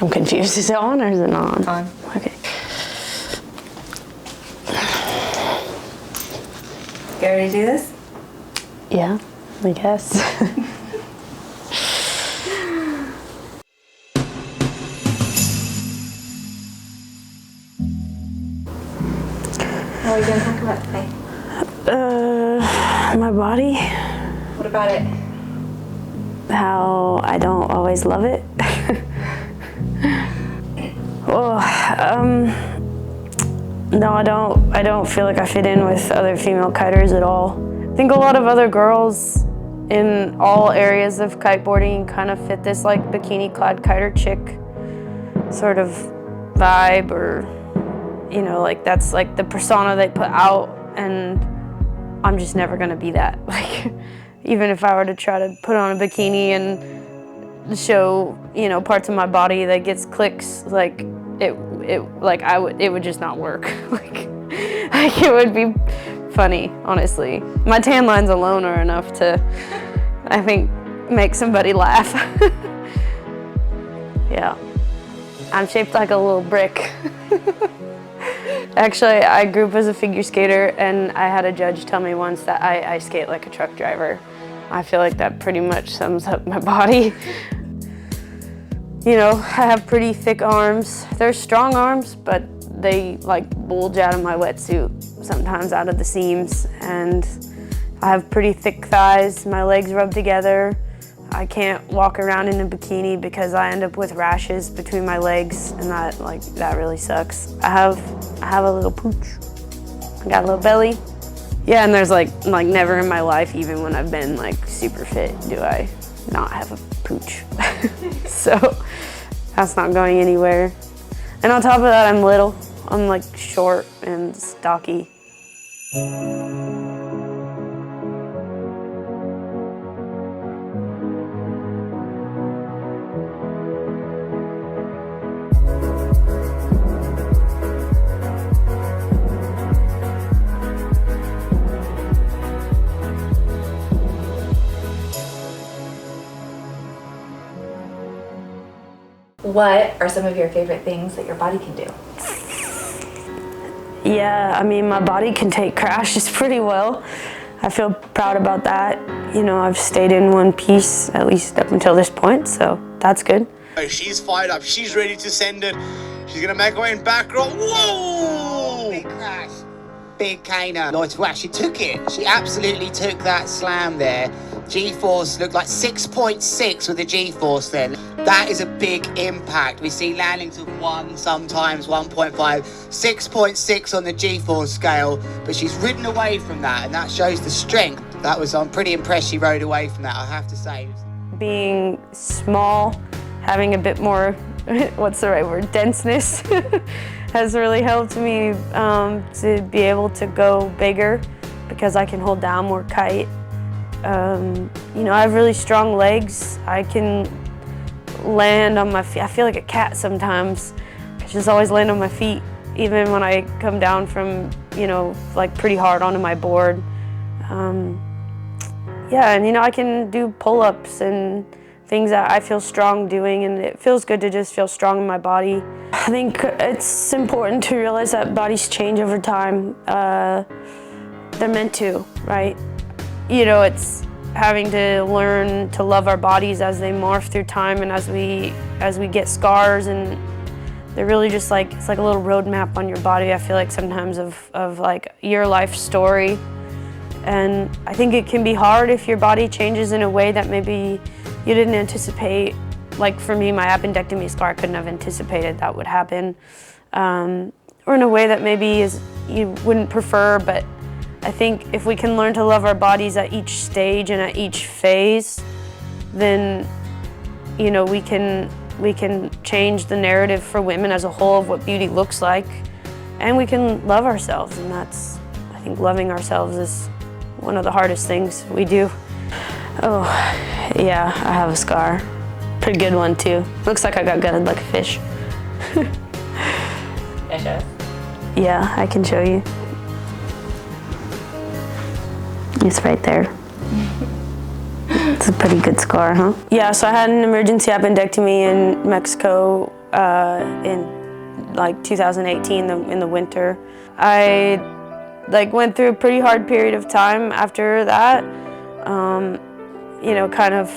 I'm confused. Is it on or is it not on? It's on. Okay. You ready to do this? Yeah, I guess. What are we going to talk about today? My body. What about it? How I don't always love it. Well, no, I don't feel like I fit in with other female kiters at all. I think a lot of other girls in all areas of kiteboarding kind of fit this like bikini-clad kiter chick sort of vibe, or you know, like that's like the persona they put out, and I'm just never gonna be that. Like, even if I were to try to put on a bikini and show, you know, parts of my body that gets clicks, like it would just not work. like it would be funny, honestly. My tan lines alone are enough to, I think, make somebody laugh. Yeah, I'm shaped like a little brick. Actually, I grew up as a figure skater, and I had a judge tell me once that I skate like a truck driver. I feel like that pretty much sums up my body. You know, I have pretty thick arms. They're strong arms, but they like bulge out of my wetsuit, sometimes out of the seams. And I have pretty thick thighs. My legs rub together. I can't walk around in a bikini because I end up with rashes between my legs, and that really sucks. I have a little pooch. I got a little belly. Yeah, and there's like never in my life, even when I've been like super fit, do I not have a pooch. So that's not going anywhere. And on top of that, I'm little. I'm like short and stocky. What are some of your favorite things that your body can do? Yeah, I mean, my body can take crashes pretty well. I feel proud about that. You know, I've stayed in one piece, at least up until this point, so that's good. She's fired up. She's ready to send it. She's going to make her way in back row. Whoa! Big crash. Big Kana. Wow, she took it. She absolutely took that slam there. G-force looked like 6.6 with the G-force then. That is a big impact. We see landings of 1, sometimes 1.5, 6.6 on the G-force scale, but she's ridden away from that, and that shows the strength. I'm pretty impressed she rode away from that, I have to say. Being small, having a bit more, what's the right word, denseness, has really helped me to be able to go bigger because I can hold down more kite. You know, I have really strong legs. I can land on my feet. I feel like a cat sometimes. I just always land on my feet, even when I come down from, you know, like pretty hard onto my board. Yeah, and you know, I can do pull-ups and things that I feel strong doing, and it feels good to just feel strong in my body. I think it's important to realize that bodies change over time. They're meant to, right? You know, it's having to learn to love our bodies as they morph through time, and as we get scars, and they're really just like, it's like a little roadmap on your body, I feel like sometimes, of like your life story. And I think it can be hard if your body changes in a way that maybe you didn't anticipate. Like for me, my appendectomy scar, I couldn't have anticipated that would happen. Or in a way that maybe you wouldn't prefer, but I think if we can learn to love our bodies at each stage and at each phase, then, you know, we can change the narrative for women as a whole of what beauty looks like, and we can love ourselves. And that's, I think, loving ourselves is one of the hardest things we do. Oh, yeah, I have a scar. Pretty good one too. Looks like I got gutted like a fish. Can I show us? Yeah, I can show you. It's right there. It's a pretty good scar, huh? Yeah, so I had an emergency appendectomy in Mexico in like 2018 in the winter. I went through a pretty hard period of time after that, you know, kind of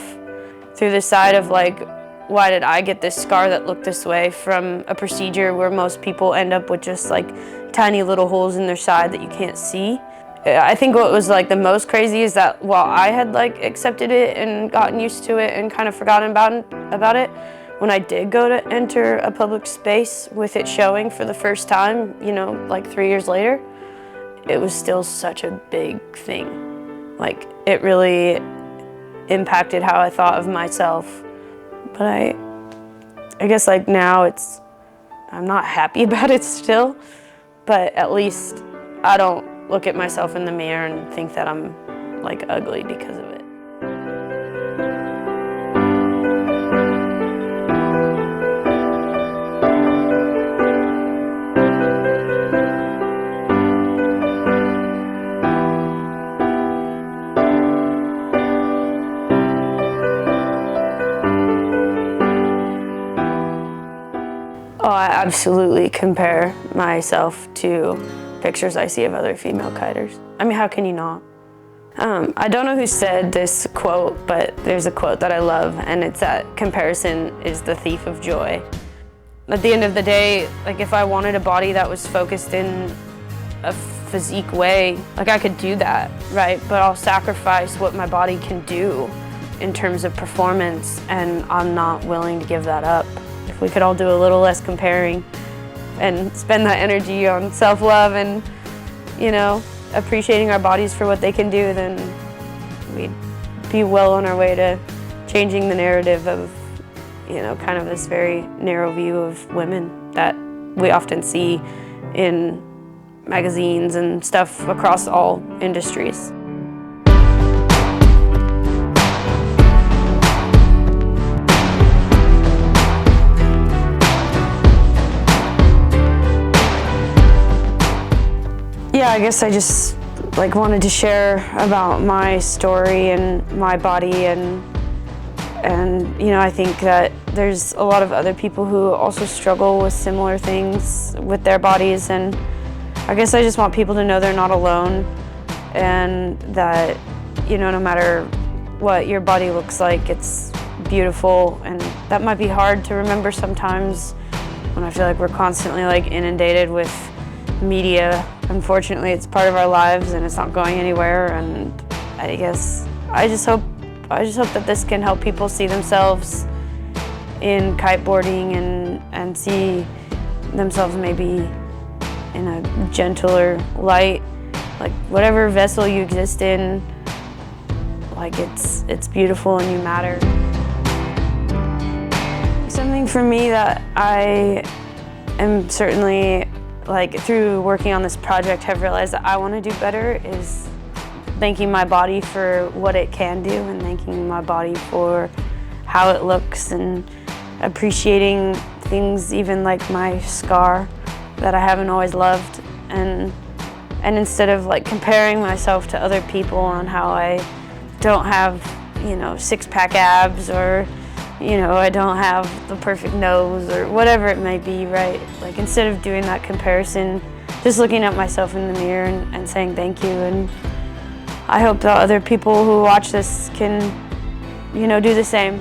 through the side of like, why did I get this scar that looked this way from a procedure where most people end up with just like tiny little holes in their side that you can't see. I think what was like the most crazy is that while I had like accepted it and gotten used to it and kind of forgotten about it, when I did go to enter a public space with it showing for the first time, you know, like 3 years later, it was still such a big thing. Like, it really impacted how I thought of myself. But I guess like now I'm not happy about it still, but at least I don't look at myself in the mirror and think that I'm like ugly because of it. Oh, I absolutely compare myself to pictures I see of other female kiters. I mean, how can you not? I don't know who said this quote, but there's a quote that I love, and it's that comparison is the thief of joy. At the end of the day, like if I wanted a body that was focused in a physique way, like I could do that, right? But I'll sacrifice what my body can do in terms of performance, and I'm not willing to give that up. If we could all do a little less comparing and spend that energy on self-love and, you know, appreciating our bodies for what they can do, then we'd be well on our way to changing the narrative of, you know, kind of this very narrow view of women that we often see in magazines and stuff across all industries. Yeah, I guess I just like wanted to share about my story and my body, and you know, I think that there's a lot of other people who also struggle with similar things with their bodies, and I guess I just want people to know they're not alone, and that, you know, no matter what your body looks like, it's beautiful. And that might be hard to remember sometimes when I feel like we're constantly like inundated with media. Unfortunately, it's part of our lives and it's not going anywhere, and I guess I just hope that this can help people see themselves in kiteboarding and see themselves maybe in a gentler light. Like whatever vessel you exist in, like it's beautiful and you matter. Something for me that I am certainly, like through working on this project, have realized that I want to do better is thanking my body for what it can do, and thanking my body for how it looks, and appreciating things even like my scar that I haven't always loved, and instead of like comparing myself to other people on how I don't have, you know, six-pack abs, or, you know, I don't have the perfect nose, or whatever it may be, right? Like instead of doing that comparison, just looking at myself in the mirror and saying thank you. And I hope that other people who watch this can, you know, do the same.